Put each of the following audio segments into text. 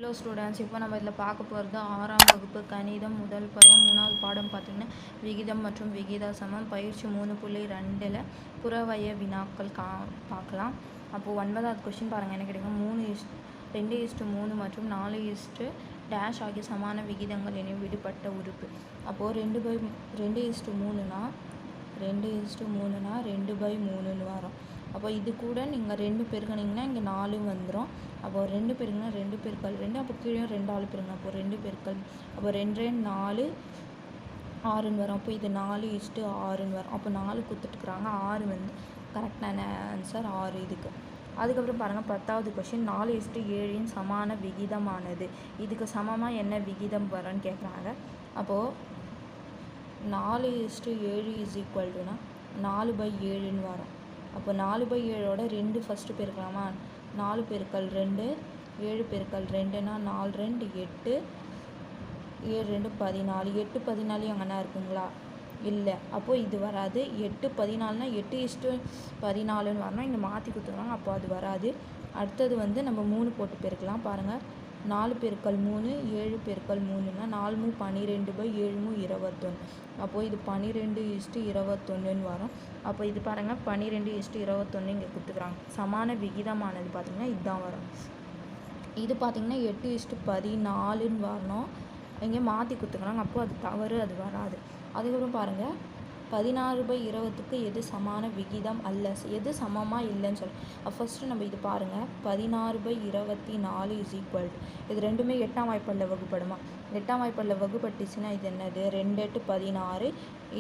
Hello students, இப்போ நம்ம இதில் பார்க்க போகிறது 6ஆம் வகுப்பு கணிதம் முதல் பருவம் 3வது பாடம் பார்த்திங்கன்னா விகிதம் மற்றும் விகித சமம் பயிற்சி 3.2ல் புறவய வினாக்கள் பார்க்கலாம். அப்போது 9வது கொஸ்டின் பாருங்கள் என்ன கிடைக்கும். 2:3 மற்றும் 4:- ஆகிய சமான விகிதங்கள் என விடுபட்ட உறுப்பு. அப்போது 2:3னா 2:3ன்னு வரும். அப்போ இது கூட நீங்கள் 2 பெருக்கினீங்கன்னா இங்கே 4 வந்துடும். அப்போது 2 பெருக்கினா 2 பெருக்கல் 2, அப்போ கீழே 2 ஆள் பெருங்க. அப்போ 2 பெருக்கல், அப்போ 2 4 6ன்னு வரும். அப்போ இது 4:6ன்னு வரும். அப்போ 4 கொடுத்துட்டுருக்குறாங்க, 6 வந்து கரெக்டான ஆன்சர் 6 இதுக்கு. அதுக்கப்புறம் பாருங்கள் 10வது கொஸ்டின் 4:7 சமான விகிதமானது. இதுக்கு சமமாக என்ன விகிதம் வரும்னு கேட்குறாங்க. அப்போது 4:7 = 4/7ன்னு வரும். அப்போ 4/7ஓட 2 ஃபஸ்ட்டு பெருக்கலாமா. 4 பெருக்கல் 2 7 பெருக்கல் 2னா 4 2 8 7 2 14. 8 14 அங்கேனா இருக்குங்களா? இல்லை. அப்போது இது வராது. 8 14னா 8:14ன்னு வரணும். இங்கே மாற்றி கொடுத்துருவாங்க, அப்போ அது வராது. அடுத்தது வந்து நம்ம 3 போட்டு பெருக்கலாம். பாருங்கள் 4 பெருக்கல் 3 7 பெருக்கல் 3னா 4 3 12/7 21. அப்போது இது 12:21ன்னு வரும். அப்போ இது பாருங்கள் 12:21 இங்கே கொடுத்துக்குறாங்க. சமான விகிதமானது பார்த்திங்கன்னா இதுதான் வரும். இது பார்த்திங்கன்னா 8:14ன்னு வரணும். இங்கே மாற்றி கொடுத்துக்குறாங்க, அப்போது அது தவறு, அது வராது. அதுக்கப்புறம் பாருங்கள் 16/20க்கு எது சமான விகிதம் அல்ல, எது சமமாக இல்லைன்னு சொல்லி ஃபஸ்ட்டு நம்ம இது பாருங்கள். 16/24 இது ரெண்டுமே 8ஆம் வாய்ப்பாடில் வகுப்படுமா. 8ஆம் வாய்ப்பாடில் வகுப்பட்டுச்சுன்னா இது என்னது 2 8 16,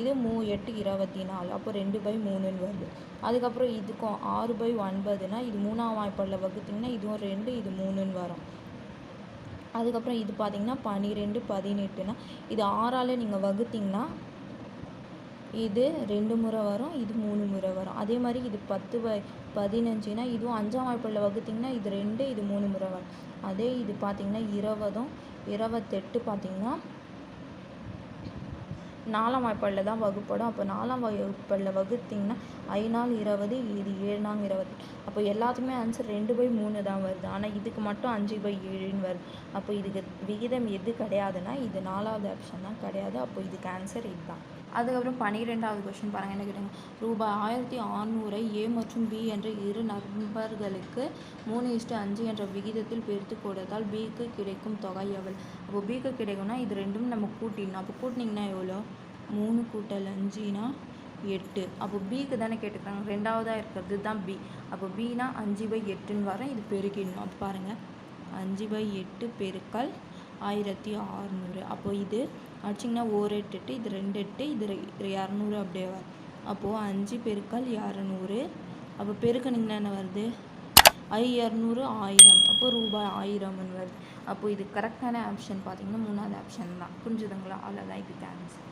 இது 3 8 24, அப்போ 2/3ன்னு வருது. அதுக்கப்புறம் இதுக்கும் 6/9னா இது 3ஆம் வாய்ப்பாடில் வகுத்திங்கன்னா இதுவும் 2 இது 3ன்னு வரும். அதுக்கப்புறம் இது பார்த்திங்கன்னா 12 18னா இது 6ஆல் நீங்கள் வகுத்திங்கன்னா இது 2 முறை வரும், இது 3 முறை வரும். அதே மாதிரி இது 10/15னா இதுவும் 5ஆம் வாய்ப்பாடில் வகுத்திங்கன்னா இது 2 இது 3 முறை வரும். அதே இது பார்த்திங்கன்னா 20 28 பார்த்திங்கன்னா 4ஆம் வாய்ப்பாடில் தான் வகுப்படும். அப்போ 4ஆம் வாய்ப்பாடில் வகுத்திங்கன்னா 5 20, இது 7 20. அப்போ எல்லாத்துக்குமே ஆன்சர் 2/3 தான் வருது. ஆனால் இதுக்கு மட்டும் 5/7ன்னு வருது. அப்போ இதுக்கு விகிதம் எது கிடையாதுன்னா இது 4வது ஆப்ஷன் தான் கிடையாது. அப்போ இதுக்கு ஆன்சர் இதுதான். அதுக்கப்புறம் 12வது கொஸ்டின் பாருங்கள் என்ன கேட்டாங்க. ரூபாய் 1600 A மற்றும் B என்ற இரு நண்பர்களுக்கு 3:5 என்ற விகிதத்தில் பிரித்து கொடுத்தால் Bக்கு கிடைக்கும் தொகை எவ்வளவு. அப்போ Bக்கு கிடைக்கும்னா இது ரெண்டும் நம்ம கூட்டிடணும். அப்போ கூட்டினீங்கன்னா எவ்வளோ 3 × 5னா 8. அப்போ Bக்கு தானே கேட்டுக்கிறாங்க, ரெண்டாவதாக இருக்கிறது தான் B. அப்போ Bனா 5/8ன்னு வரும். இது பெருக்கிடணும். அப்போ பாருங்கள் 5/8 பெருக்கல் 1600. அப்போது இது அடிச்சிங்கன்னா 1 8 8, இது 2 8, இது 200 அப்படியே வரும். அப்போது 5 பெருக்கல் 200. அப்போ பெருக்கணிங்கன்னா என்ன வருது 200 1000. அப்போ ரூபாய் 1000ன்னு வருது. அப்போது இது கரெக்டான ஆப்ஷன் பார்த்திங்கன்னா 3வது ஆப்ஷன் தான். புரிஞ்சுதுங்களா? அவ்வளோதான் இதுக்கு ஆன்சர்.